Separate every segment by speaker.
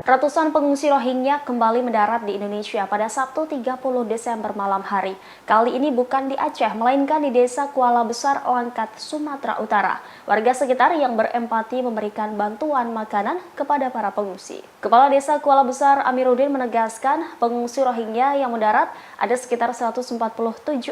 Speaker 1: Ratusan pengungsi Rohingya kembali mendarat di Indonesia pada Sabtu 30 Desember malam hari. Kali ini bukan di Aceh, melainkan di Desa Kuala Besar, Langkat, Sumatera Utara. Warga sekitar yang berempati memberikan bantuan makanan kepada para pengungsi. Kepala Desa Kuala Besar Amiruddin menegaskan pengungsi Rohingya yang mendarat ada sekitar 147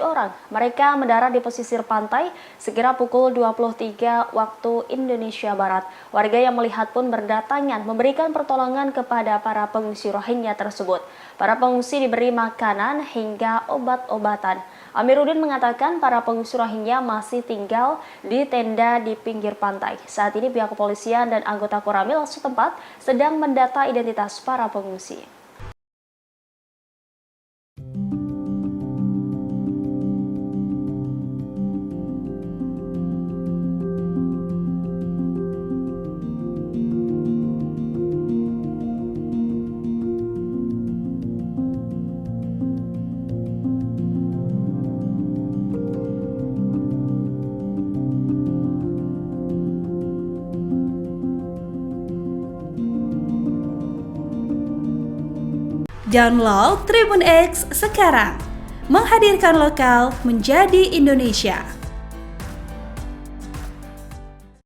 Speaker 1: orang. Mereka mendarat di pesisir pantai sekira pukul 23 waktu Indonesia Barat. Warga yang melihat pun berdatangan memberikan pertolongan kepada para pengungsi Rohingya tersebut. Para pengungsi diberi makanan hingga obat-obatan. Amiruddin mengatakan para pengungsi Rohingya masih tinggal di tenda di pinggir pantai. Saat ini pihak kepolisian dan anggota Koramil setempat sedang mendata identitas para pengungsi.
Speaker 2: Download Tribun X sekarang, menghadirkan lokal menjadi Indonesia.